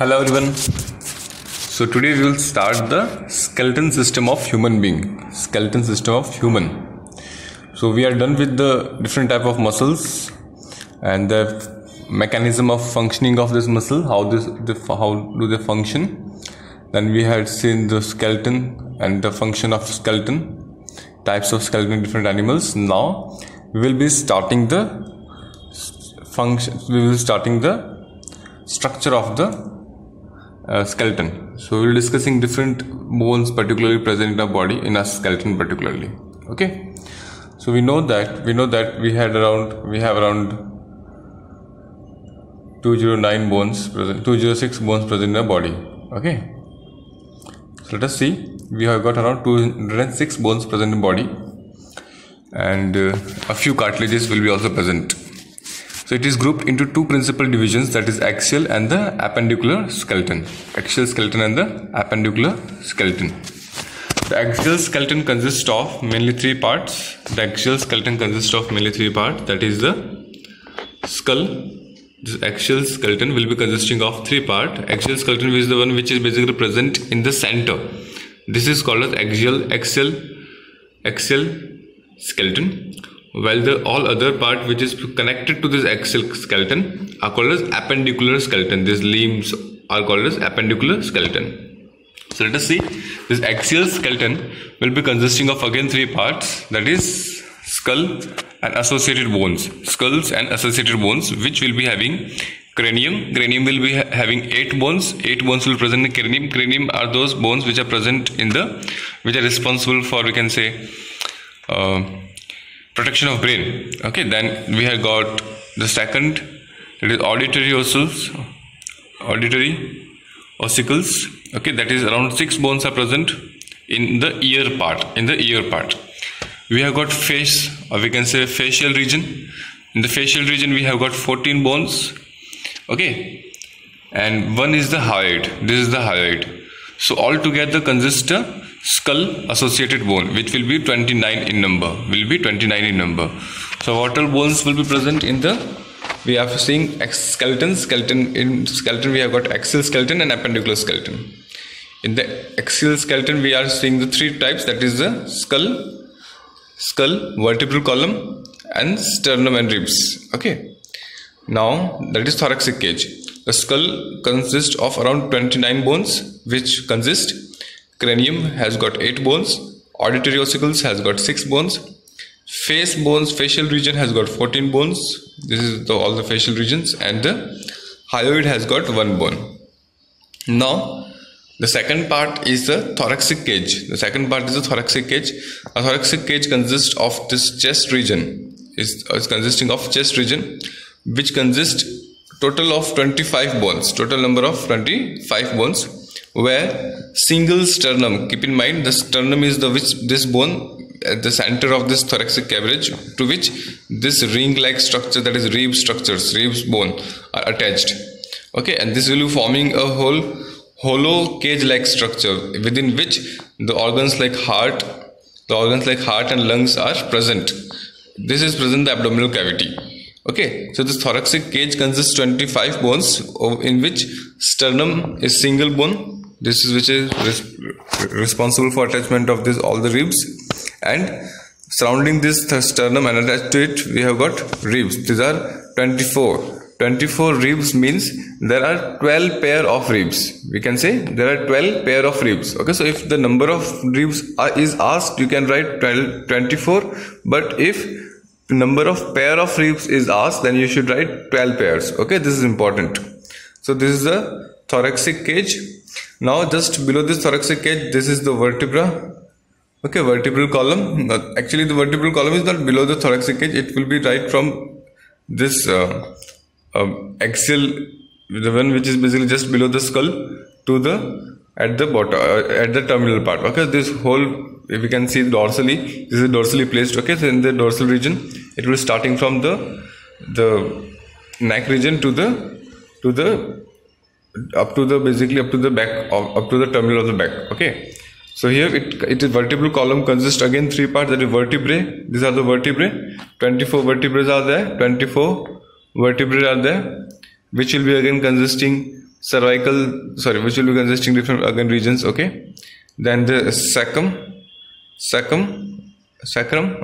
Hello everyone. So today we will start the skeleton system of human being. Skeleton system of human. So we are done with the different type of muscles and the mechanism of functioning of this muscle. How do they function? Then we had seen the skeleton and the function of skeleton, types of skeleton in different animals. Now we will be starting the function. We will starting the structure of the skeleton. So we will discussing different bones particularly present in our body, in our skeleton particularly. Okay. So we know that we have around 209 bones present, 206 bones present in our body. Okay. So let us see. We have got around 206 bones present in the body, and a few cartilages will be also present. So it is grouped into two principal divisions, that is axial and the appendicular skeleton. Axial skeleton and the appendicular skeleton. The axial skeleton consists of mainly three parts. That is the skull. This axial skeleton will be consisting of three parts. Axial skeleton is the one which is basically present in the center. This is called as axial skeleton. While the all other part which is connected to this axial skeleton are called as appendicular skeleton. These limbs are called as appendicular skeleton. So let us see. This axial skeleton will be consisting of again three parts, that is skull and associated bones. Skulls and associated bones, which will be having cranium. Cranium will be having 8 bones. 8 bones will present in cranium. Cranium are those bones which are present in which are responsible for, we can say, protection of brain. Okay, then we have got the second, that is auditory ossicles. Okay, that is around 6 bones are present in the ear part. We have got face, or we can say facial region. In the facial region we have got 14 bones. Okay, and one is the hyoid. This is the hyoid. So all together consist a skull associated bone, which will be 29 in number. So what all bones will be present in we are seeing skeleton. In skeleton we have got axial skeleton and appendicular skeleton. In the axial skeleton we are seeing the three types, that is the skull, vertebral column, and sternum and ribs. Okay. Now that is thoracic cage. The skull consists of around 29 bones, which consist cranium has got 8 bones, auditory ossicles has got 6 bones, facial region has got 14 bones. This is all the facial regions, and the hyoid has got 1 bone. Now the second part is the thoracic cage. A thoracic cage consists of this chest region. Is consisting of chest region, which consists total of 25 bones. Total number of 25 bones, where single sternum, keep in mind the sternum is this bone at the center of this thoracic cavity, to which this ring like structure, that is ribs bone, are attached. Okay, and this will be forming a hollow cage like structure, within which the organs like heart and lungs are present. This is present in the abdominal cavity. Okay, so this thoracic cage consists 25 bones, in which sternum is single bone. This is which is responsible for attachment of all the ribs, and surrounding this sternum and attached to it we have got ribs. These are 24 ribs, means there are 12 pair of ribs. We can say there are 12 pair of ribs. Okay, so if the number of ribs is asked, you can write 24, but if the number of pair of ribs is asked, then you should write 12 pairs. Okay, this is important. So this is the thoracic cage. Now just below this thoracic cage, this is the vertebra. Okay, vertebral column. Actually the vertebral column is not below the thoracic cage. It will be right from this axial, the one which is basically just below the skull, to at the bottom, at the terminal part. Okay, this whole, if we can see dorsally, this is dorsally placed. Okay, so in the dorsal region it will starting from the neck region to the back, up to the terminal of the back. Okay, so here it is vertebral column consists again three parts, that is vertebrae. These are the vertebrae. 24 vertebrae are there. 24 vertebrae are there, which will be again consisting cervical, sorry, which will be consisting different organ regions. Okay, then the sacrum.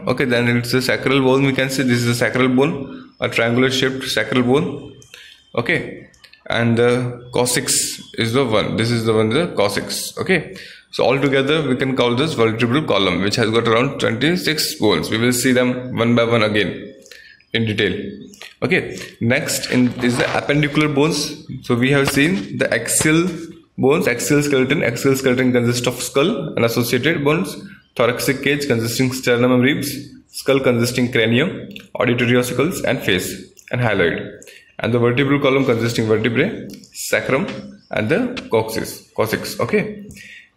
Okay, then it's the sacral bone. We can say this is the sacral bone, a triangular shaped sacral bone. Okay, and the coccyx is the one. This is the one, the coccyx. Okay, so altogether we can call this vertebral column, which has got around 26 bones. We will see them one by one again in detail. Okay, next is the appendicular bones. So we have seen the axial bones, axial skeleton. Axial skeleton consists of skull and associated bones, thoracic cage consisting sternum and ribs, skull consisting cranium, auditory ossicles and face and hyaloid, and the vertebral column consisting vertebrae, sacrum and the coccyx. Okay,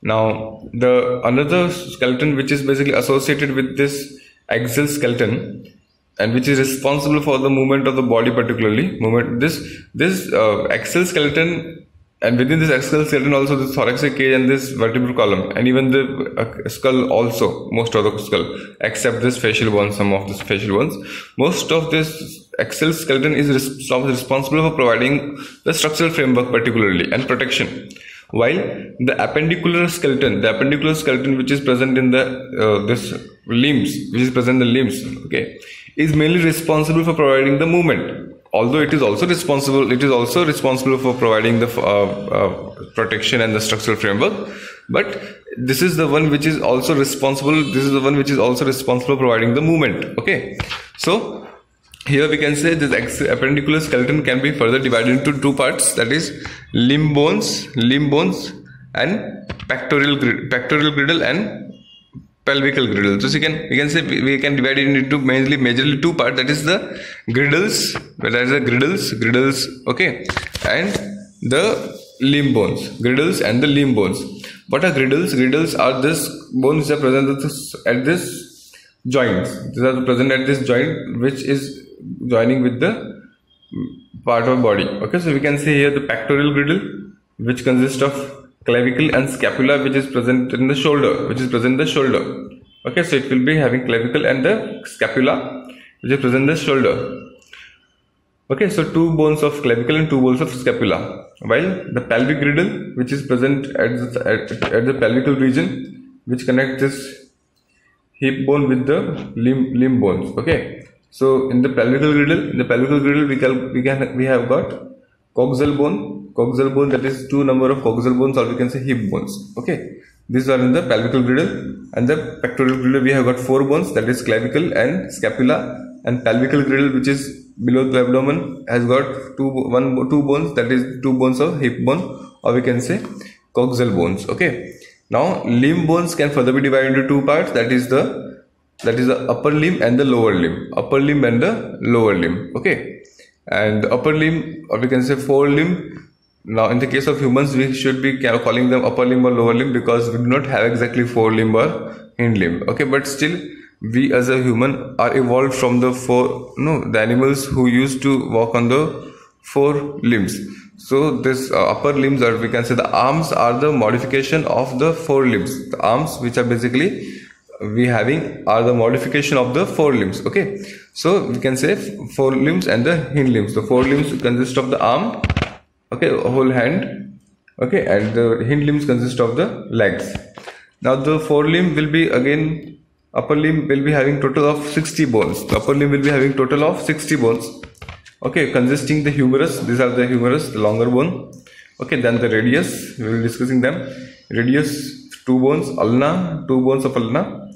now the another skeleton which is basically associated with this axial skeleton and which is responsible for the movement of the body, particularly this axial skeleton, and within this axial skeleton also the thoracic cage and this vertebral column, and even the skull also, most of the skull except this facial bones, some of this facial bones. Most of this axial skeleton is responsible for providing the structural framework particularly and protection, while the appendicular skeleton which is present in the this limbs, okay, is mainly responsible for providing the movement, although it is also responsible for providing the protection and the structural framework. But this is the one which is also responsible for providing the movement. Okay, so here we can say this appendicular skeleton can be further divided into two parts, that is limb bones and pectoral girdle and pelvical girdle. So we can say we can divide it into majorly two parts, that is the girdles, okay, and the limb bones. What are girdles? Girdles are this bones that are present at this joint. These are present at this joint which is joining with the part of body. Okay, so we can see here the pectoral girdle, which consists of clavicle and scapula, which is present in the shoulder, Okay, so it will be having clavicle and the scapula, which is present in the shoulder. Okay, so two bones of clavicle and two bones of scapula, while the pelvic girdle, which is present at the pelvical region, which connects this hip bone with the limb bones. Okay, so in the pelvical girdle, we have got coxal bone, that is two number of coxal bones, or we can say hip bones. Okay, these are in the pelvical girdle, and the pectoral girdle we have got four bones, that is clavicle and scapula, and pelvical girdle, which is below the abdomen, has got two bones, that is two bones of hip bone, or we can say coxal bones. Okay, now limb bones can further be divided into two parts, that is the upper limb and the lower limb. Okay, and the upper limb, or we can say forelimb. Now in the case of humans, we should be calling them upper limb or lower limb, because we do not have exactly forelimb or hind limb. Okay, but still we as a human are evolved from the animals who used to walk on the four limbs. So this upper limbs, or we can say the arms, are the modification of the four limbs. The arms which are basically we having are the modification of the four limbs. Okay, so we can say four limbs and the hind limbs. The four limbs consist of the arm, okay, whole hand, okay, and the hind limbs consist of the legs. Now the forelimb will be again, upper limb will be having total of 60 bones. The upper limb will be having total of 60 bones. Okay, consisting the humerus. These are the humerus, the longer bone. Okay, then the radius, we will be discussing them. Radius, 2 bones, ulna, 2 bones of ulna.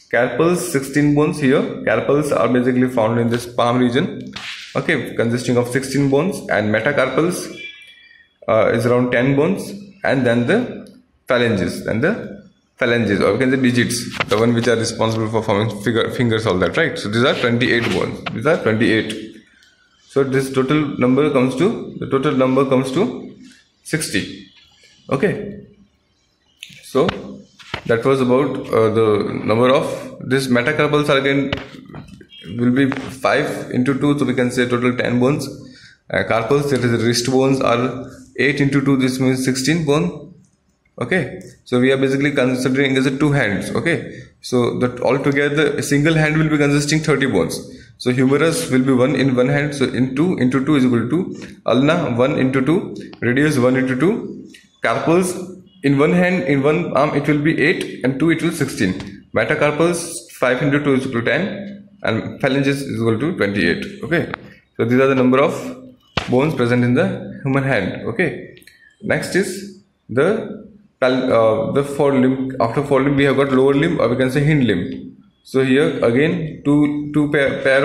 Carpals, 16 bones here. Carpals are basically found in this palm region. Okay, consisting of 16 bones, and metacarpals is around 10 bones, and then the phalanges, or we can say digits, the one which are responsible for forming fingers, all that, right? So these are 28 bones. These are 28. So this total number comes to 60. Okay. So that was about the number of this metacarpals are again will be 5 into 2, so we can say total 10 bones. Carpals, that is the wrist bones, are 8 into 2, this means 16 bone. Okay, so we are basically considering as a 2 hands. Okay, so that altogether a single hand will be consisting 30 bones. So humerus will be 1 in one hand. So in 2 into 2 is equal to ulna 1 into 2, radius 1 into 2, carpals in one hand, in one arm it will be 8 and 2 it will 16. Metacarpals 5 into 2 is equal to 10 and phalanges is equal to 28. Okay, so these are the number of bones present in the human hand. Okay, next is the forelimb. After forelimb we have got lower limb, or we can say hind limb. So here again two pair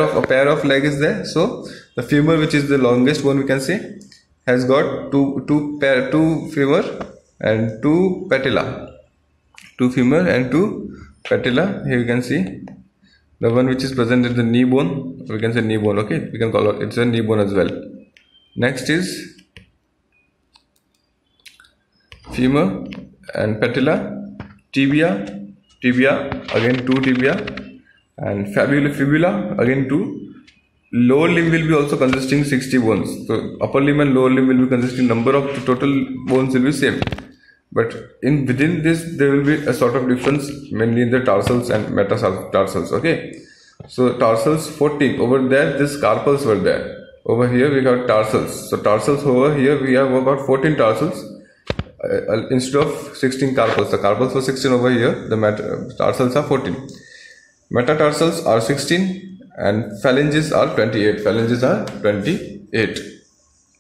of leg is there. So the femur, which is the longest bone, we can say, has got two femur and two patella. Two femur and two patella. Here you can see the one which is present in the knee bone, we can say knee bone. Okay, we can call it, it's a knee bone as well. Next is femur and patella, tibia again two tibia, and fibula again two. Lower limb will be also consisting 60 bones. So upper limb and lower limb will be consisting, number of the total bones will be same, but within this there will be a sort of difference, mainly in the tarsals and metatarsals. Okay, so tarsals 14, over there this carpals were there, over here we got tarsals. So tarsals over here we have about 14 tarsals instead of 16 carpals. The carpals were 16 over here, the tarsals are 14. Metatarsals are 16 and phalanges are 28. Phalanges are 28.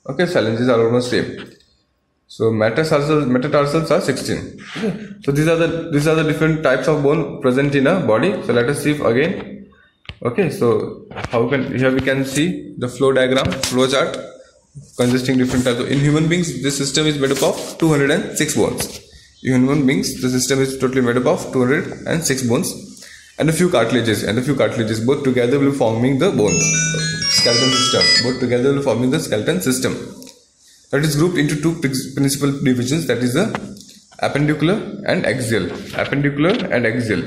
Okay, phalanges are almost same. So metatarsals are 16. Okay. So these are the different types of bone present in a body. So let us see again. Okay, so here we can see the flow diagram, flow chart consisting different types. In human beings, this system is made up of 206 bones. In human beings, the system is totally made up of 206 bones and a few cartilages. Both together will be forming the bones skeleton system. Both together will be forming the skeleton system. That is grouped into two principal divisions, that is the appendicular and axial. Appendicular and axial.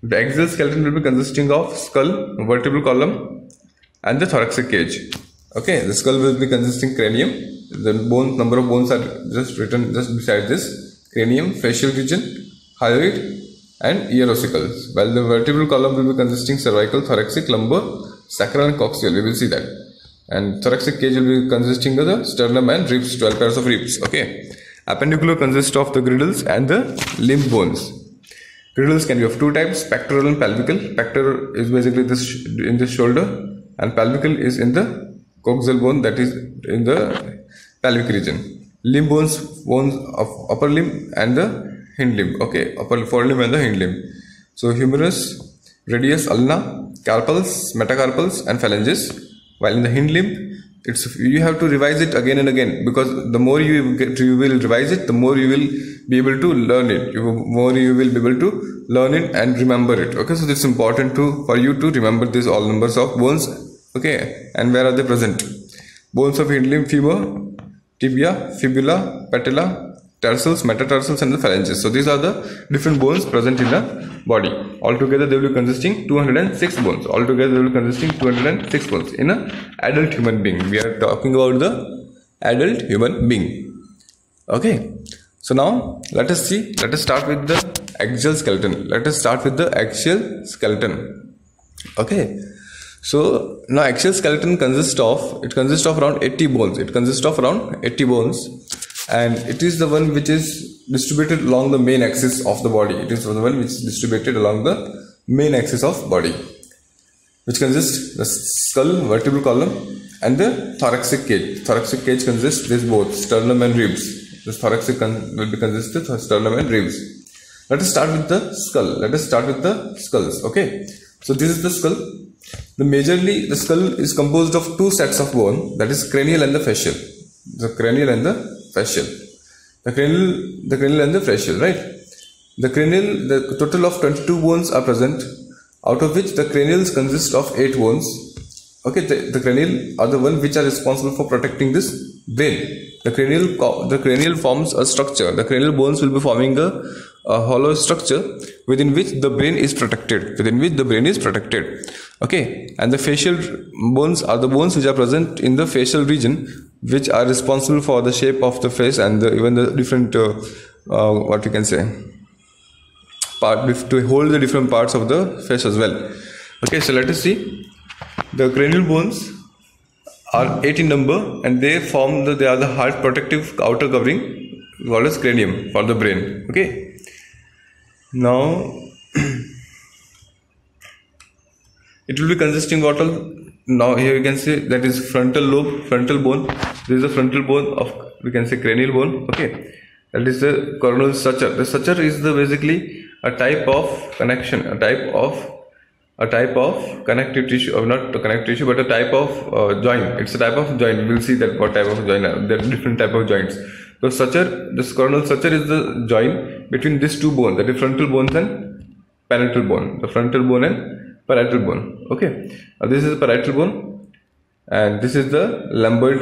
The axial skeleton will be consisting of skull, vertebral column, and the thoracic cage. Okay, the skull will be consisting cranium. The number of bones are just written just beside this: cranium, facial region, hyoid, and ear ossicles. While the vertebral column will be consisting cervical, thoracic, lumbar, sacral, and coaxial. We will see that. And thoracic cage will be consisting of the sternum and ribs, 12 pairs of ribs. Okay. Appendicular consists of the girdles and the limb bones. Girdles can be of two types: pectoral and pelvical. Pectoral is basically this in the shoulder, and pelvical is in the coxal bone, that is in the pelvic region. Limb bones of upper limb and the hind limb. Okay, upper forelimb and the hind limb. So humerus, radius, ulna, carpals, metacarpals, and phalanges. While in the hind limb, you have to revise it again and again, because the more you will revise it, the more you will be able to learn it. And remember it. Okay, so it's important for you to remember these all numbers of bones. Okay, and where are they present? Bones of hind limb: femur, tibia, fibula, patella, tarsals, metatarsals, and the phalanges. So these are the different bones present in the body. Altogether they will be consisting 206 bones. In an adult human being. We are talking about the adult human being. Okay. So now let us start with the axial skeleton. Okay. So now axial skeleton consists of around 80 bones. And it is the one which is distributed along the main axis of the body. Which consists the skull, vertebral column, and the thoracic cage. Thoracic cage consists this both sternum and ribs. This thoracic will be consisted of sternum and ribs. Let us start with the skulls. Okay. So this is the skull. The skull is composed of two sets of bone, that is cranial and the facial. The cranial and the facial, right? The total of 22 bones are present, out of which the cranials consist of 8 bones. Okay, the cranial are the one which are responsible for protecting this brain. The cranial forms a structure. The cranial bones will be forming a hollow structure within which the brain is protected. Okay, and the facial bones are the bones which are present in the facial region, which are responsible for the shape of the face and even the different what you can say to hold the different parts of the face as well. Okay, so let us see The cranial bones are 8 in number, and they are the hard protective outer covering called as cranium for the brain. Okay. Now it will be consisting what all. Now here you can say that is frontal lobe, frontal bone. This is the frontal bone of, we can say, cranial bone. Okay, that is the coronal suture. The suture is the basically a type of connection, a type of connective tissue, or not connective tissue, but a type of joint. It's a type of joint. We'll see that what type of joint are. There are different type of joints. So suture, this coronal suture is the joint between these two bones, that is frontal bones and parietal bone. The frontal bone and parietal bone. Okay, this is the parietal bone, and this is the lumboid.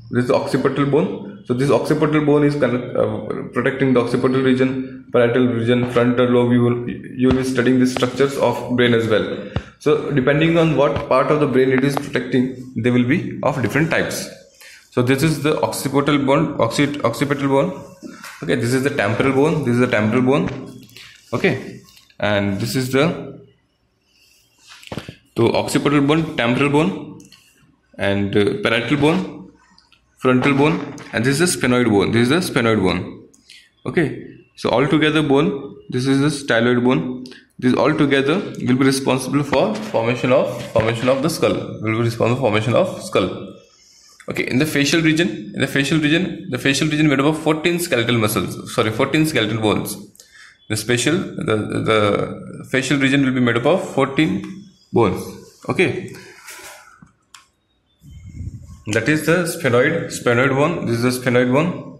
This is the occipital bone. So this occipital bone is protecting the occipital region, parietal region, frontal lobe. You will be studying the structures of brain as well. So depending on what part of the brain it is protecting, they will be of different types. So this is the occipital bone. Occipital bone. Okay, this is the temporal bone. This is the temporal bone. Okay, and this is the occipital bone, temporal bone, and parietal bone, frontal bone, and this is the sphenoid bone. This is the sphenoid bone. Okay, so all together bone. This is the styloid bone. This all together will be responsible for formation of the skull. Will be responsible for formation of skull. Okay, in the facial region, the facial region made up of 14 skeletal muscles. 14 skeletal bones. The facial region will be made up of 14 bones. Okay, that is the sphenoid bone. This is the sphenoid bone,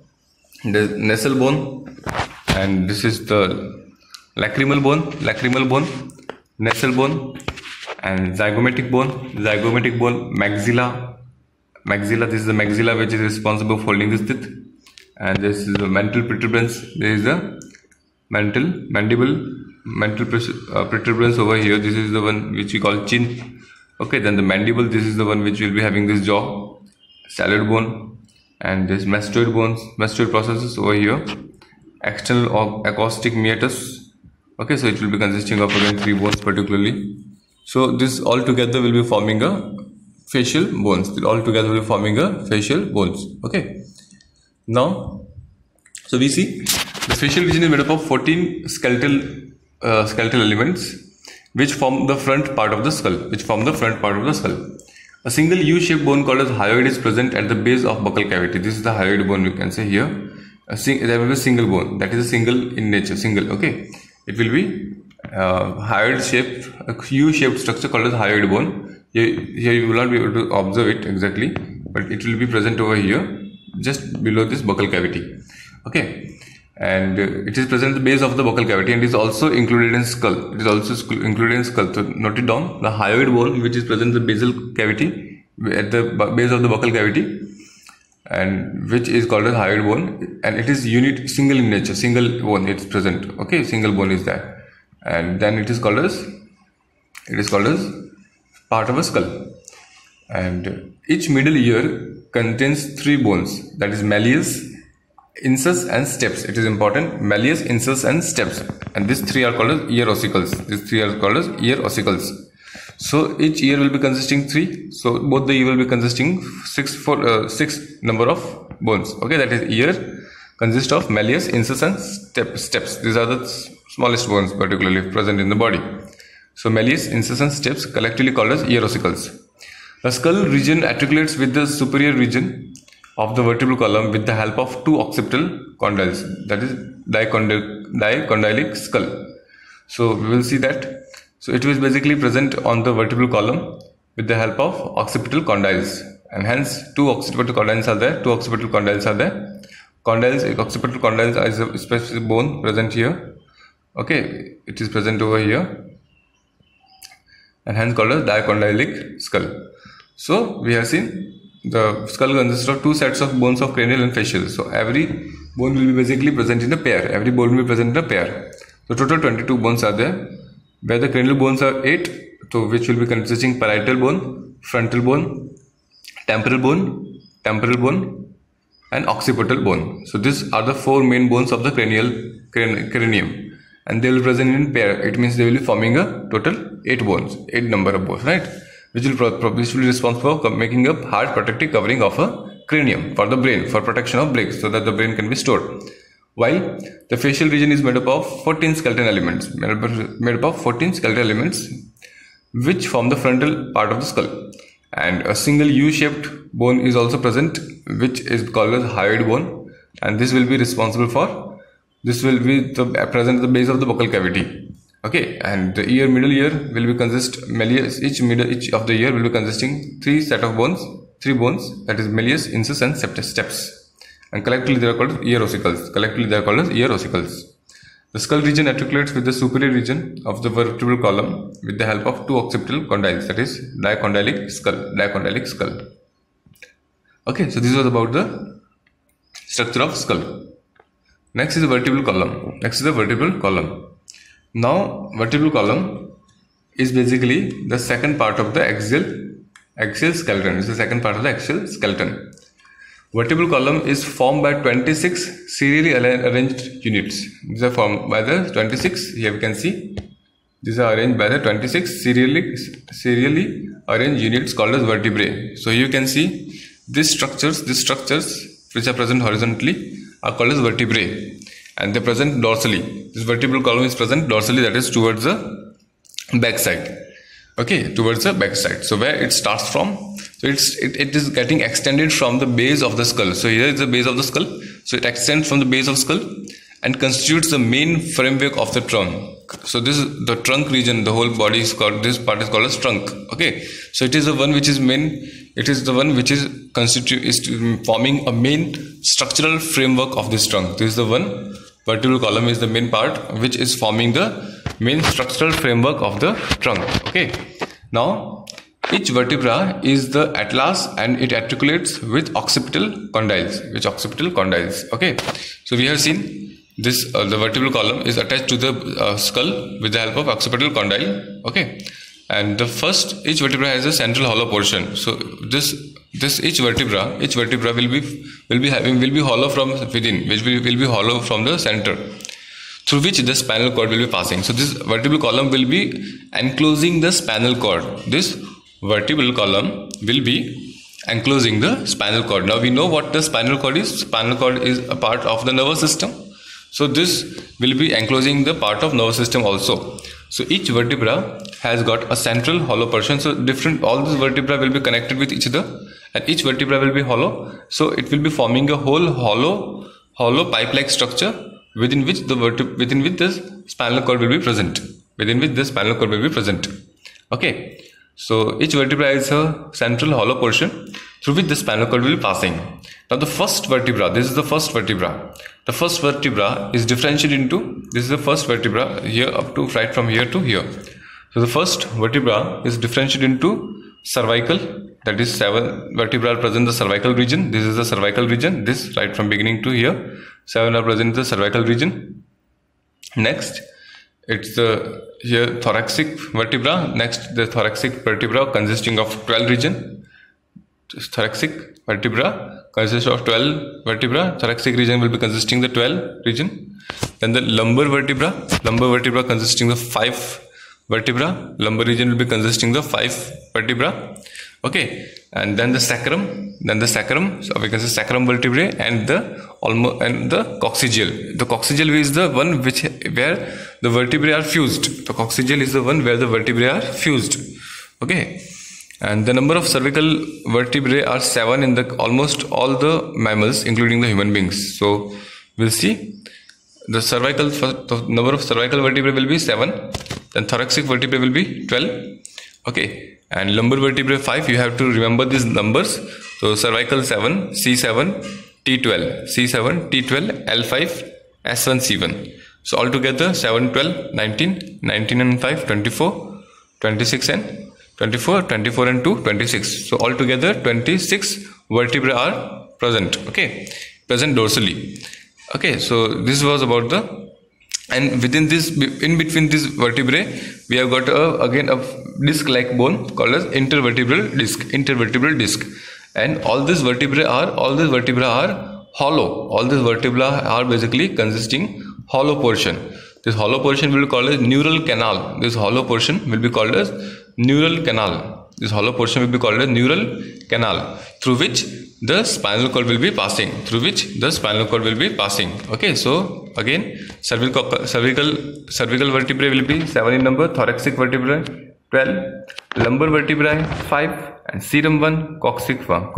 the nasal bone, and this is the lacrimal bone, nasal bone, and zygomatic bone, maxilla. This is the maxilla which is responsible for holding this teeth, and this is the mental protuberance. There is the mandible protuberance over here. This is the one which we call chin. Okay, then the mandible, this is the one which will be having this jaw, styloid bone, and this mastoid processes over here, external acoustic meatus. Okay, so it will be consisting of again 3 bones particularly. So this all together will be forming a facial bones. Okay, now so we see the facial region is made up of 14 skeletal elements which form the front part of the skull. A single U-shaped bone called as hyoid is present at the base of buccal cavity. This is the hyoid bone, you can say here. There will be a single bone, that is a single in nature, okay. It will be hyoid shaped, a U-shaped structure called as hyoid bone. Here you will not be able to observe it exactly, but it will be present over here, just below this buccal cavity. Okay. And it is present at the base of the buccal cavity, and is also included in skull. So note it down. The hyoid bone, which is present in the basal cavity, at the base of the buccal cavity, and which is called as hyoid bone, and it is single in nature, single bone. It's present. Okay, single bone is there, and then it is called as part of a skull. And each middle ear contains 3 bones, that is malleus, insus and steps. It is important, malleus, insus and steps, and these 3 are called as ear ossicles. So each ear will be consisting 3. So both the ear will be consisting 6 number of bones. Okay, that is ear consists of malleus, insus and steps. These are the smallest bones particularly present in the body. So malleus, insus and steps collectively called as ear ossicles. The skull region articulates with the superior region of the vertebral column with the help of 2 occipital condyles, that is dicondylic skull. So we will see that. So it is basically present on the vertebral column with the help of occipital condyles, and hence 2 occipital condyles are there. Occipital condyles is a specific bone present here. Okay, it is present over here, and hence called as dicondylic skull. So we have seen the skull consists of 2 sets of bones of cranial and facial. So every bone will be basically present in a pair. So total 22 bones are there, where the cranial bones are 8, so which will be consisting parietal bone, frontal bone, temporal bone, and occipital bone. So these are the 4 main bones of the cranium, and they will be present in pair. It means they will be forming a total 8 bones, 8 number of bones, right? which will be responsible for making a hard protective covering of a cranium for the brain, for protection of brain, so that the brain can be stored. While the facial region is made up of 14 skeletal elements, which form the frontal part of the skull, and a single U-shaped bone is also present, which is called as hyoid bone, and this will be present at the base of the buccal cavity. Okay, and the middle ear will be each of the ear will be consisting three bones, that is malleus, incisors, and steps, and collectively they are called ear ossicles. The skull region articulates with the superior region of the vertebral column with the help of two occipital condyles, that is dicondylic skull. Okay, so this was about the structure of skull. Next is the vertebral column. Now, vertebral column is basically the second part of the axial skeleton. It's the second part of the axial skeleton. Vertebral column is formed by 26 serially arranged units. These are formed by the 26. Here we can see these are arranged by the 26 serially arranged units called as vertebrae. So you can see these structures which are present horizontally are called as vertebrae, and they present dorsally. This vertebral column is present dorsally, that is towards the back side. Okay, towards the back side. So where it starts from, so it is getting extended from the base of the skull. So here is the base of the skull. So it extends from the base of skull and constitutes the main framework of the trunk. So this is the trunk region. The whole body is called, this part is called as trunk. Okay, so it is the one which is forming a main structural framework of this trunk. This is the one. Vertebral column is the main part which is forming the main structural framework of the trunk. Okay, now each vertebra is the atlas and it articulates with occipital condyles. Okay, so we have seen this the vertebral column is attached to the skull with the help of occipital condyle. Okay, and each vertebra has a central hollow portion. So each vertebra will be hollow from within, which will be hollow from the center, through which the spinal cord will be passing. So this vertebral column will be enclosing the spinal cord. This vertebral column will be enclosing the spinal cord. Now we know what the spinal cord is. Spinal cord is a part of the nervous system. So this will be enclosing the part of nervous system also. So each vertebra has got a central hollow portion. So all these vertebra will be connected with each other, and each vertebra will be hollow. So it will be forming a whole hollow pipe-like structure within which the spinal cord will be present. Okay. So each vertebra is a central hollow portion through which the spinal cord will be passing. Now the first vertebra, this is the first vertebra. The first vertebra is differentiated into, this is the first vertebra here up to right from here to here. So the first vertebra is differentiated into cervical, that is 7 vertebrae are present in the cervical region. This is the cervical region. This right from beginning to here, 7 are present in the cervical region. Next, it's the here thoracic vertebra. Next, the thoracic vertebra consisting of 12 region. This thoracic vertebra consists of 12 vertebra. Thoracic region will be consisting the 12 region. Then the lumbar vertebra consisting of 5 vertebra. Lumbar region will be consisting the 5 vertebra. Okay, and then the sacrum. So we can say sacrum vertebrae and the coccygeal. The coccygeal is the one where the vertebrae are fused. The coccygeal is the one where the vertebrae are fused. Okay, and the number of cervical vertebrae are 7 in almost all the mammals, including the human beings. So we'll see the number of cervical vertebrae will be 7. Then thoracic vertebrae will be 12. Okay, and lumbar vertebrae 5. You have to remember these numbers. So cervical 7, C7, T12, C7, T12, L5, S1, C1. So altogether 7, 12, 19, 19 and 5, 24, 26 and 24, 24 and 2, 26. So altogether 26 vertebrae are present. Okay, present dorsally. Okay, so this was about and within this, in between this vertebrae, we have got again a disc-like bone called as intervertebral disc. And all these vertebrae are hollow. All these vertebrae are basically consisting hollow portion. This hollow portion will be called as neural canal. This hollow portion will be called a neural canal, through which the spinal cord will be passing. Okay, so again, cervical vertebrae will be 7 in number, thoracic vertebrae 12, lumbar vertebrae 5, and cerebrum 1, coccyx 1.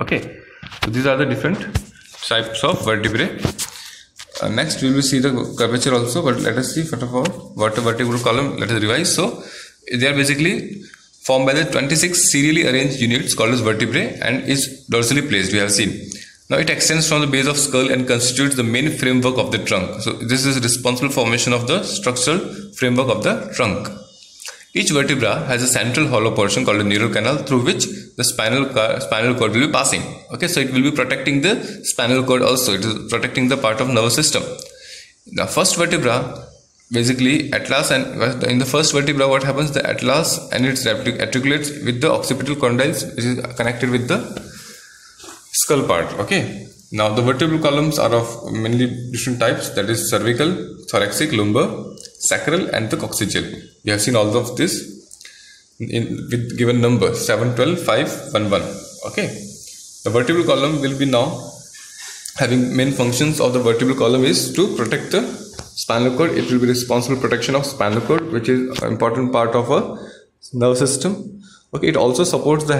Okay, so these are the different types of vertebrae. Next we will see the curvature also, but let us see first of all what a vertebral column. Let us revise. So they are basically formed by the 26 serially arranged units called as vertebrae and is dorsally placed. We have seen. Now it extends from the base of skull and constitutes the main framework of the trunk. So this is responsible for formation of the structural framework of the trunk. Each vertebra has a central hollow portion called a neural canal, through which the spinal cord will be passing. Okay, so it will be protecting the spinal cord also. It is protecting the part of nervous system. The first vertebra, basically atlas, and in the first vertebra what happens, the atlas and its articulates with the occipital condyles, which is connected with the skull part. Okay, now the vertebral columns are of mainly different types, that is cervical, thoracic, lumbar, sacral, and the coccygeal. We have seen all of this with given number 7, 12, 5, 1, 1. Okay, the vertebral column will be now having main functions of the vertebral column is to protect the spinal cord. It will be responsible protection of spinal cord, which is an important part of a nerve system. Okay, it also supports the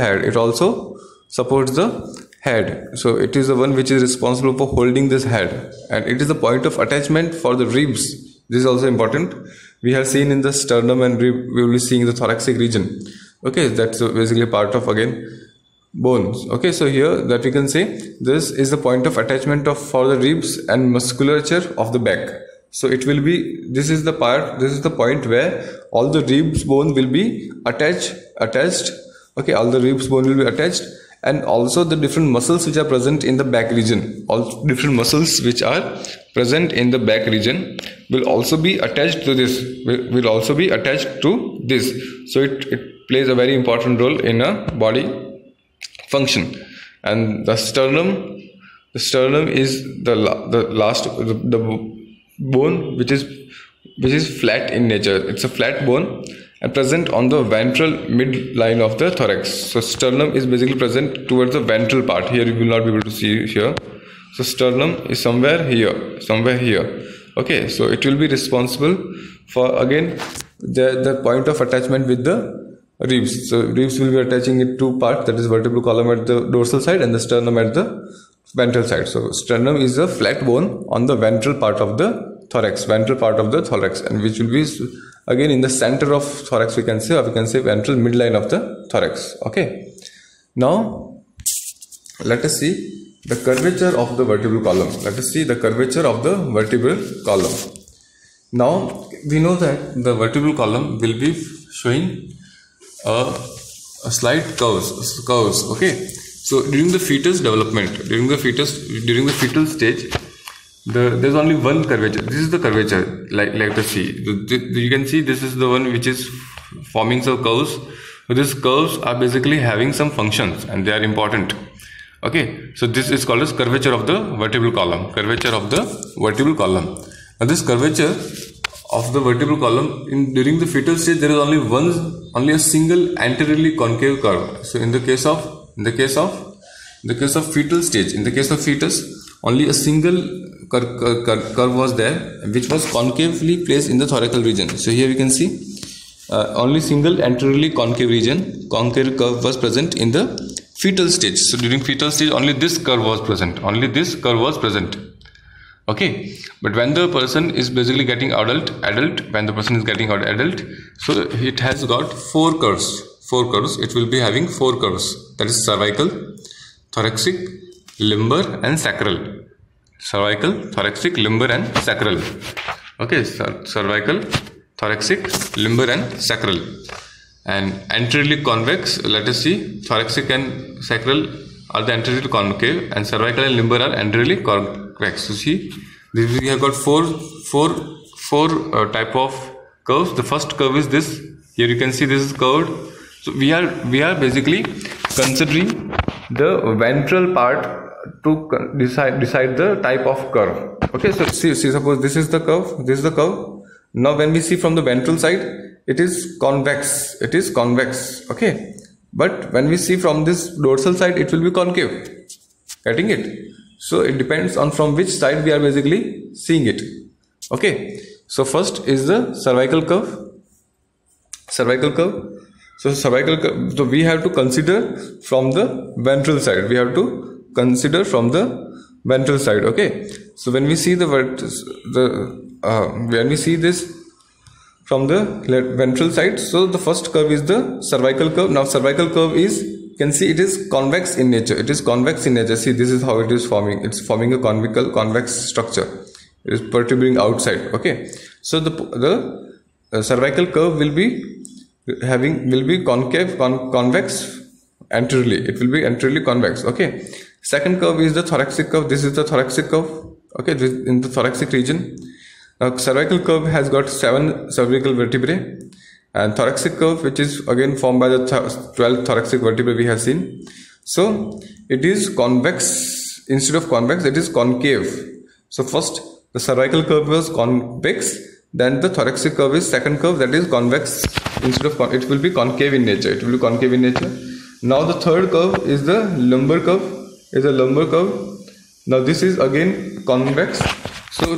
head. So it is the one which is responsible for holding this head, and it is the point of attachment for the ribs. This is also important. We have seen in the sternum and rib, we will be seeing the thoracic region. Okay, that's basically part of again bones. Okay, so here that we can say this is the point of attachment for the ribs and musculature of the back. So it will be, this is the point where all the ribs bone will be attached. Okay, all the ribs bone will be attached, and also the different muscles which are present in the back region. All different muscles which are present in the back region will also be attached to this. So it plays a very important role in a body function. And the sternum is the bone which is flat in nature. It's a flat bone and present on the ventral midline of the thorax. So sternum is basically present towards the ventral part. Here you will not be able to see here. So sternum is somewhere here. Okay, so it will be responsible for again the point of attachment with the ribs. So ribs will be attaching it two parts, that is vertebral column at the dorsal side and the sternum at the ventral side. So sternum is a flat bone on the ventral part of the thorax, and which will be again in the center of thorax, we can say, or we can say ventral midline of the thorax. Okay, now let us see the curvature of the vertebral column. Now we know that the vertebral column will be showing a slight curves. Okay, so during the fetus development, during the fetal stage, there's only one curvature. This is the curvature. Let us see. You can see this is the one which is forming some curves. So these curves are basically having some functions and they are important. Okay, so this is called as curvature of the vertebral column. Now this curvature of the vertebral column during the fetal stage, there is only a single anteriorly concave curve. So in the case of fetal stage, in the case of fetus, only a single curve was there, which was concavely placed in the thoracal region. So here we can see only single anteriorly concave curve was present in the fetal stage. So during fetal stage, only this curve was present. Okay, but when the person is basically getting adult, so it has got four curves. It will be having four curves, that is cervical, thoracic, lumbar, and sacral. Okay, cervical, thoracic, lumbar, and sacral. And anteriorly convex, let us see, thoracic and sacral are the anteriorly concave, and cervical and lumbar are anteriorly convex. So see, we have got four type of curves. The first curve is this. Here you can see this is curved. So we are basically considering the ventral part to decide the type of curve. Okay, so see, suppose this is the curve. Now when we see from the ventral side, it is convex. It is convex. Okay. But when we see from this dorsal side, it will be concave. Getting it? So it depends on from which side we are basically seeing it. Okay. So first is the cervical curve. Cervical curve. So cervical curve. So we have to consider from the ventral side. We have to consider from the ventral side. Okay. So when we see when we see this from the ventral side, so the first curve is the cervical curve. Now cervical curve is, you can see it is convex in nature. It is convex in nature. See, this is how it is forming. It's forming a convex structure. It is protruding outside. Okay. So the cervical curve will be convex anteriorly. It will be anteriorly convex. Okay. Second curve is the thoracic curve. This is the thoracic curve. Okay, this in the thoracic region. Now cervical curve has got 7 cervical vertebrae, and thoracic curve, which is again formed by the 12 thoracic vertebrae we have seen. So it is convex. Instead of convex, it is concave. So first the cervical curve was convex, then the thoracic curve is second curve, that is convex. Instead of it will be concave in nature. It will be concave in nature. Now the third curve is the lumbar curve. Now this is again convex. So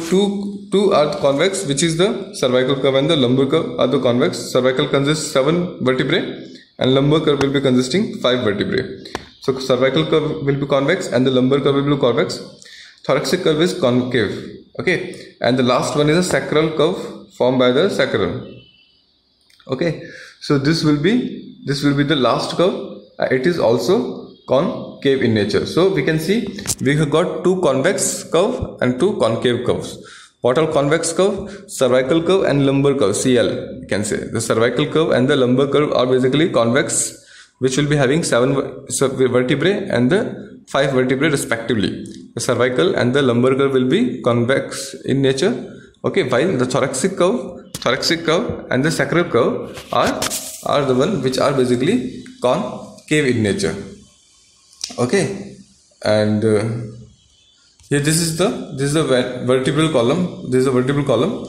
two are convex, which is the cervical curve and the lumbar curve are the convex. Cervical consists 7 vertebrae and lumbar curve will be consisting 5 vertebrae. So cervical curve will be convex and the lumbar curve will be convex. Thoracic curve is concave. Okay, and the last one is a sacral curve formed by the sacrum. Okay, so this will be the last curve. It is also concave in nature. So we can see we have got 2 convex curve and 2 concave curves. What are convex curve? Cervical curve and lumbar curve, CL, you can say. The cervical curve and the lumbar curve are basically convex, which will be having 7 vertebrae and the 5 vertebrae respectively. The cervical and the lumbar curve will be convex in nature. Okay, while the thoracic curve and the sacral curve are the one which are basically concave in nature. Okay, and here this is the vertebral column. This is a vertebral column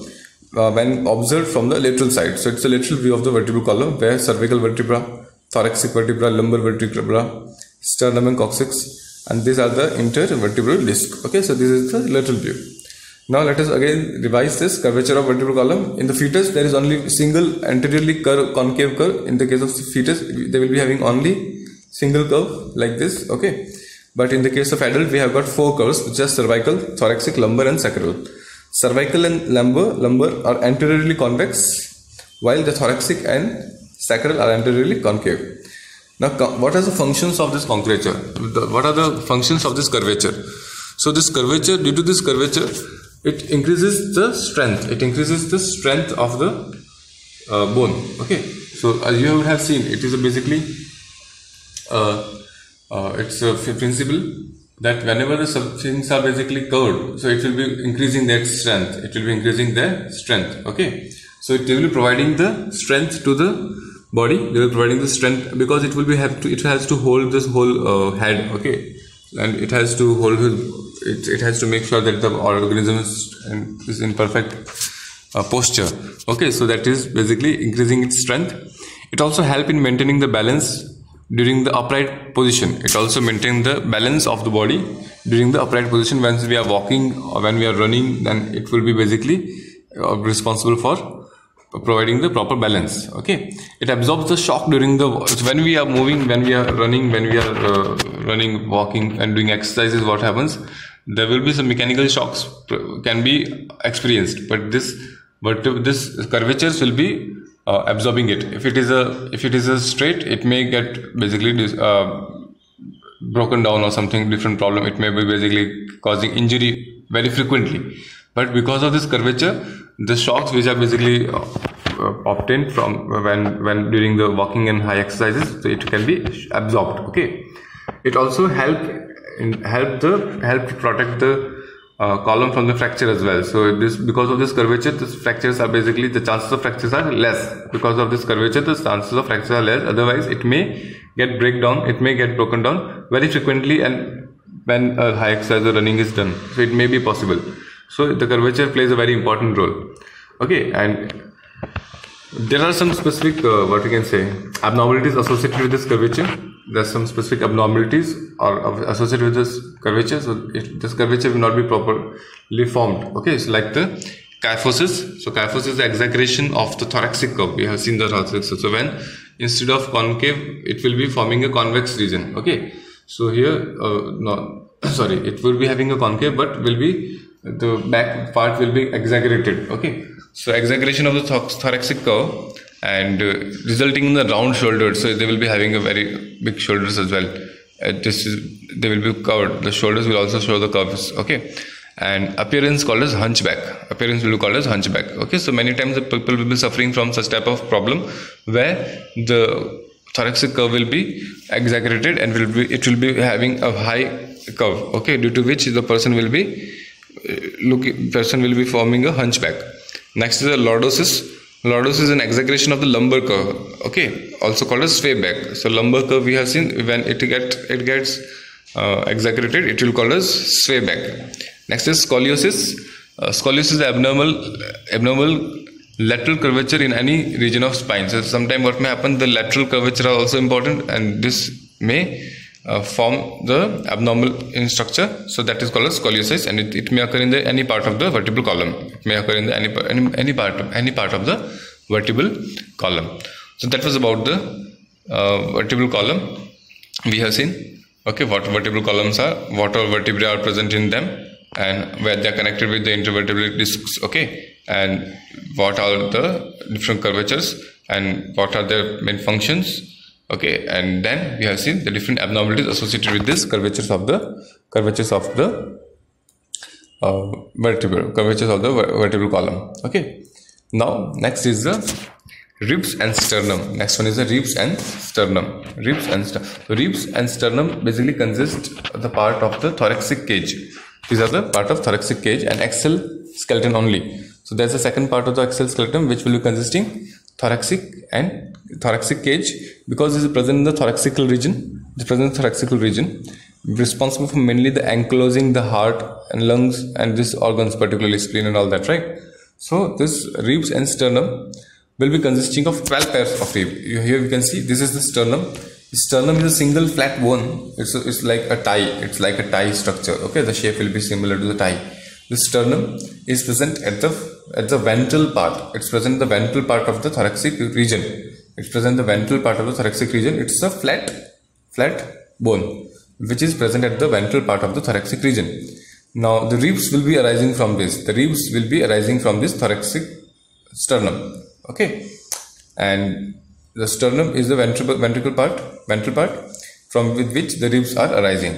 when observed from the lateral side. So it's a lateral view of the vertebral column where cervical vertebra, thoracic vertebra, lumbar vertebra, sternum and coccyx, and these are the intervertebral disc. Okay, so this is the lateral view. Now let us again revise this curvature of vertebral column. In the fetus there is only single anteriorly concave curve. In the case of fetus they will be having only single curve like this. Okay, but in the case of adult we have got 4 curves, which are cervical, thoracic, lumbar and sacral. Cervical and lumbar are anteriorly convex, while the thoracic and sacral are anteriorly concave. Now what are the functions of this concavature? What are the functions of this curvature? So this curvature, due to this curvature, it increases the strength. It increases the strength of the bone. Okay, so as you have seen, it is basically it's a principle that whenever the things are basically curved, so it will be increasing their strength. Okay, so it will be providing the strength to the body. They will be providing the strength because it will be it has to hold this whole head. Okay, and it has to hold it has to make sure that the organism is in perfect posture. Okay, so that is basically increasing its strength. It also helps in maintaining the balance during the upright position. It also maintains the balance of the body during the upright position. Once we are walking or when we are running, then it will be basically responsible for providing the proper balance. Okay, it absorbs the shock during the when we are moving, when we are running, running, walking and doing exercises. What happens? There will be some mechanical shocks can be experienced, but this curvatures will be absorbing it. If it is a straight, it may get basically broken down or something different problem. It may be basically causing injury very frequently. But because of this curvature, the shocks which are basically obtained from when during the walking and high exercises, so it can be absorbed. Okay, it also help to protect the column from the fracture as well. So because of this curvature, the fractures are basically, the chances of fractures are less. Because of this curvature, the chances of fractures are less. Otherwise, it may get broken down very frequently, and when a high exercise or running is done, so it may be possible. So the curvature plays a very important role. Okay, and There are some specific, what we can say, abnormalities associated with this curvature. There are some specific abnormalities or associated with this curvature. So this curvature will not be properly formed. Okay, so like the kyphosis. So kyphosis is the exaggeration of the thoracic curve. We have seen the thoracic curve. So when instead of concave, it will be forming a convex region. Okay, so here, it will be having a concave, but will be the back part will be exaggerated. Okay, so exaggeration of the thoracic curve and resulting in the round shoulders. So they will be having a very big shoulders as well. They will be covered. The shoulders will also show the curves. Okay, and appearance called as hunchback. Appearance will be called as hunchback. Okay, so many times the people will be suffering from such type of problem where the thoracic curve will be exaggerated and it will be having a high curve. Okay, due to which the person will be forming a hunchback. Next is the lordosis. Lordosis is an exaggeration of the lumbar curve. Okay, also called as sway back. So lumbar curve we have seen when it gets exaggerated, it will call as sway back. Next is scoliosis. Scoliosis is abnormal lateral curvature in any region of spine. So sometimes what may happen, the lateral curvature are also important, and this may form the abnormal in structure. So that is called as scoliosis, and it may occur in any part of the vertebral column. It may occur in any part of the vertebral column. So that was about the vertebral column we have seen. Okay, what vertebral columns are, what all vertebrae are present in them, and where they are connected with the intervertebral discs. Okay, and what are the different curvatures and what are their main functions. Okay, and then we have seen the different abnormalities associated with this curvatures of the vertebral column. Okay, now next is the ribs and sternum. Next one is the ribs and sternum. Ribs and sternum basically consist of the part of the thoracic cage. These are the part of thoracic cage and axial skeleton only. So there's a second part of the axial skeleton which will be consisting thoracic cage, because it is present in the thoracical region. It is present in the thoracical region, responsible for mainly the enclosing the heart and lungs and these organs, particularly spleen and all that, right? So this ribs and sternum will be consisting of 12 pairs of rib. Here you can see this is the sternum. The sternum is a single flat bone. It's like a tie. It's like a tie structure. Okay, the shape will be similar to the tie. The sternum is present at the ventral part. It's present in the ventral part of the thoracic region. It's a flat bone which is present at the ventral part of the thoracic region. Now the ribs will be arising from this. The ribs will be arising from this thoracic sternum. Okay, and the sternum is the ventral part from which the ribs are arising.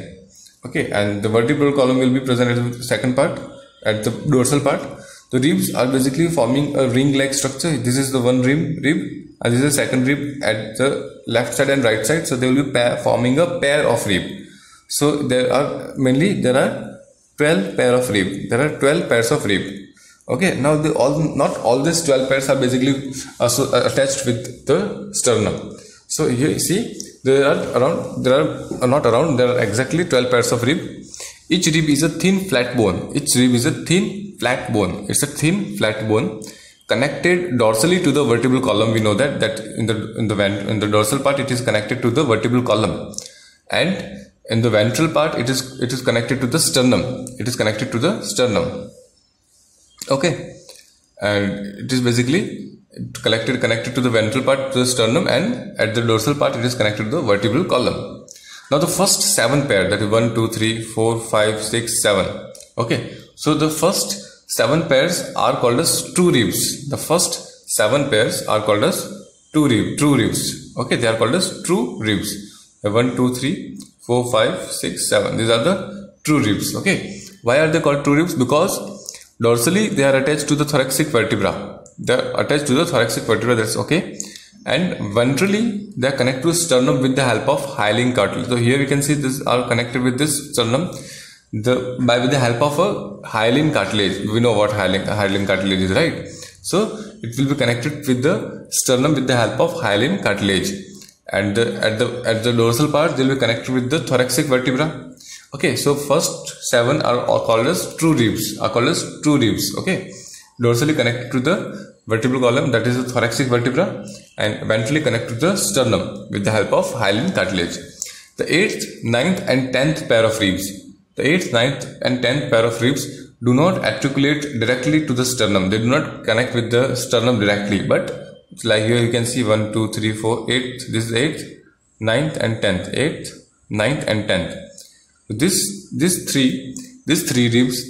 Okay, and the vertebral column will be present at the second part, at the dorsal part. The ribs are basically forming a ring-like structure. This is the one rib, and this is the second rib at the left side and right side. So they will be forming a pair of rib. So there are 12 pair of rib. There are 12 pairs of rib. Okay, now not all these 12 pairs are basically attached with the sternum. So here you see there are exactly 12 pairs of rib. Each rib is a thin flat bone. It's a thin flat bone connected dorsally to the vertebral column. We know that in the dorsal part it is connected to the vertebral column, and in the ventral part it is connected to the sternum. Okay, and it is basically connected to the ventral part, to the sternum, and at the dorsal part it is connected to the vertebral column. Now the first 7 pair, that is 1, 2, 3, 4, 5, 6, 7. Okay, so the first 7 pairs are called as true ribs. The first 7 pairs are called as true ribs. Okay, they are called as true ribs. 1, 2, 3, 4, 5, 6, 7. These are the true ribs. Okay, why are they called true ribs? Because dorsally they are attached to the thoracic vertebra. That's okay. And ventrally they are connected to sternum with the help of hyaline cartilage. So here you can see this are connected with this sternum with the help of a hyaline cartilage. We know what hyaline cartilage is, right? So it will be connected with the sternum with the help of hyaline cartilage. And at the dorsal part they will be connected with the thoracic vertebra. Okay, so first 7 are called as true ribs. Okay, dorsally connected to the vertebral column, that is the thoracic vertebra, and ventrally connect to the sternum with the help of hyaline cartilage. The 8th, 9th and 10th pair of ribs. The 8th, 9th and 10th pair of ribs do not articulate directly to the sternum. They do not connect with the sternum directly, but like here you can see 1, 2, 3, 4, 8. This is 8th, 9th and 10th. 8th, 9th and 10th. These three ribs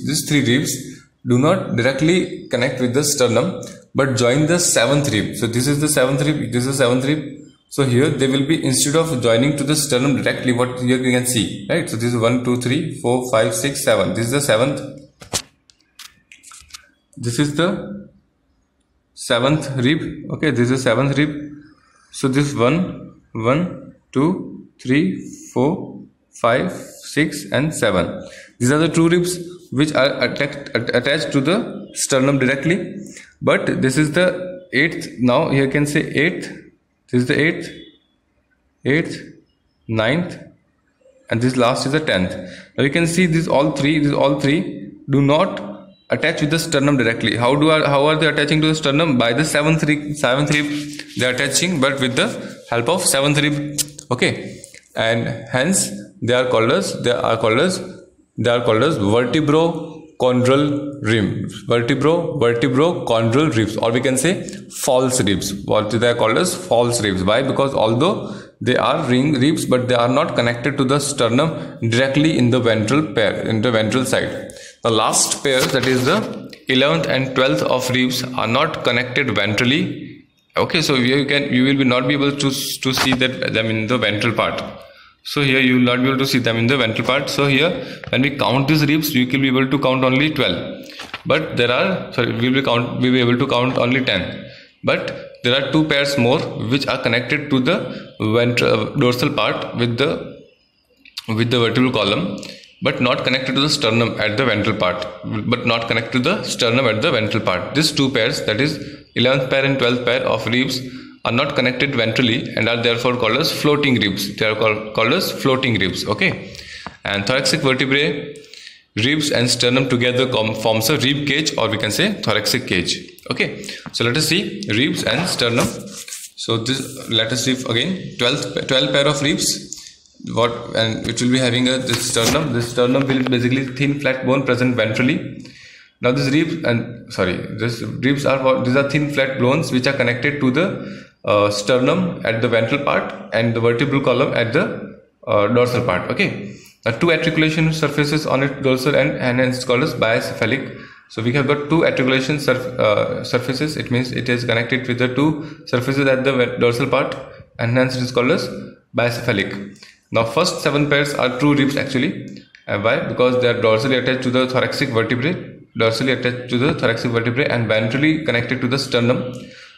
do not directly connect with the sternum, but join the 7th rib. So this is the 7th rib. This is the 7th rib. So here they will be, instead of joining to the sternum directly, what here you can see, right? So this is 1, 2, 3, 4, 5, 6, 7. This is the 7th. This is the 7th rib. Okay, this is 7th rib. So this 1, 2, 3, 4, 5, 6 and 7. These are the two ribs which are attached to the sternum directly. But this is the 8th. Now here you can say 8th. This is the 8th, 9th, and this last is the 10th. Now you can see these all three do not attach with the sternum directly. How are they attaching to the sternum? By the 7th rib they are attaching, but with the help of 7th rib. Okay, and hence they are called as vertebrochondral ribs. Vertebrochondral ribs, or we can say false ribs. What they are called as false ribs. Why? Because although they are ring ribs, but they are not connected to the sternum directly in the ventral pair, in the ventral side. The last pair, that is the 11th and 12th of ribs, are not connected ventrally. Okay, so you will not be able to see them in the ventral part. So here you will not be able to see them in the ventral part. So here when we count these ribs, you will be able to count only 12. But there are, we will be able to count only 10. But there are two pairs more which are connected to the dorsal part with the vertebral column, but not connected to the sternum at the ventral part. These two pairs, that is 11th pair and 12th pair of ribs, are not connected ventrally and are therefore called as floating ribs. They are called as floating ribs. Okay, and thoracic vertebrae, ribs and sternum together forms a rib cage, or we can say thoracic cage. Okay, so let us see ribs and sternum. So let us see again 12 pair of ribs. And it will be having this sternum. This sternum will basically thin flat bone present ventrally. Now these ribs these are thin flat bones which are connected to the sternum at the ventral part and the vertebral column at the dorsal part. Okay, two articulation surfaces on its dorsal end, and hence it's called as bicephalic. So we have got two articulation surfaces. It means it is connected with the two surfaces at the dorsal part, and hence it is called as bicephalic. Now first 7 pairs are true ribs actually. Why? Because they are dorsally attached to the thoracic vertebrae, and ventrally connected to the sternum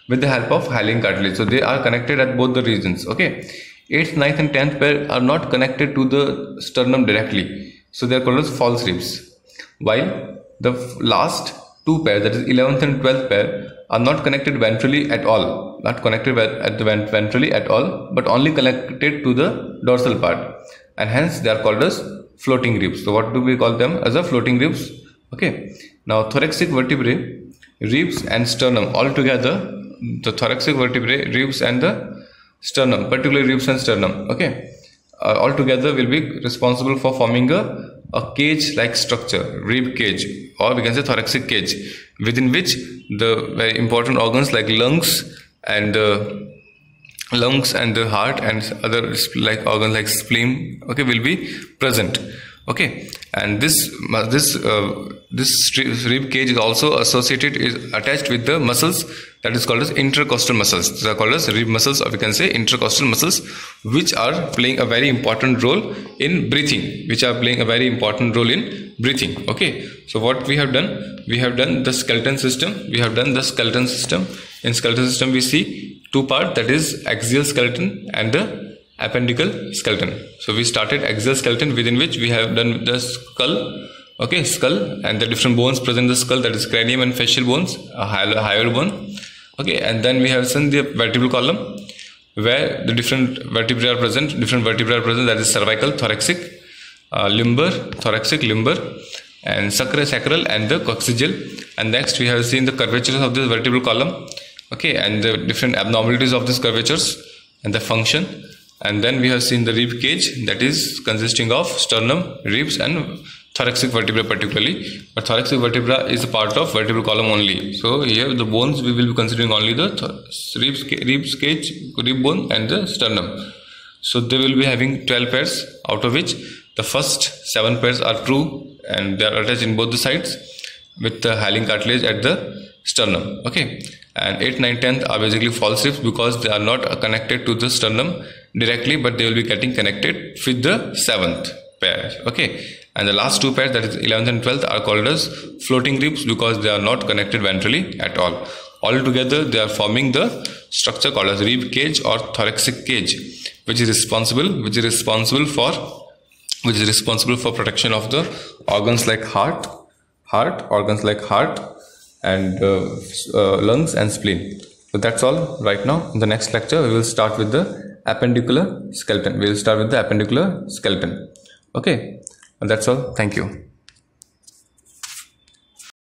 with the help of hyaline cartilage. So they are connected at both the regions. Okay, 8th, 9th and 10th pair are not connected to the sternum directly, so they are called as false ribs, while the last two pairs, that is 11th and 12th pair, are not connected ventrally at all, ventrally at all, but only connected to the dorsal part, and hence they are called as floating ribs. So what do we call them? As a floating ribs. Okay, now thoracic vertebrae, ribs and sternum all together, the thoracic vertebrae, ribs and the sternum, particularly ribs and sternum, okay, all together will be responsible for forming a cage like structure, rib cage, or we can say thoracic cage, within which the very important organs like lungs and the heart and other like organs like spleen, okay, will be present. Okay, and this rib cage is also attached with the muscles that is called as intercostal muscles. These are called as rib muscles, or we can say intercostal muscles, which are playing a very important role in breathing. Okay, so what we have done? We have done the skeleton system. In skeleton system, we see two parts, that is axial skeleton and the appendical skeleton. So we started axial skeleton, within which we have done the skull. Okay, skull and the different bones present in the skull, that is cranium and facial bones, a hyoid bone. Okay, and then we have seen the vertebral column, where the different vertebrae are present. That is cervical, thoracic, limbar, and sacral and the coccygeal. And next we have seen the curvatures of this vertebral column, okay, and the different abnormalities of these curvatures and the function. And then we have seen the rib cage, that is consisting of sternum, ribs and thoracic vertebra particularly, but thoracic vertebra is a part of vertebral column only. So here the bones we will be considering only the ribs cage, rib bone and the sternum. So they will be having 12 pairs, out of which the first 7 pairs are true and they are attached in both the sides with the hyaline cartilage at the sternum, okay. And 8th, 9th, 10th are basically false ribs because they are not connected to the sternum directly, but they will be getting connected with the 7th pair, okay. And the last 2 pairs, that is 11th and 12th, are called as floating ribs because they are not connected ventrally at all. All together they are forming the structure called as rib cage or thoracic cage, which is responsible for protection of the organs like heart, organs like heart and lungs and spleen. So that's all right now. In the next lecture we will start with the appendicular skeleton. Okay, and that's all. Thank you.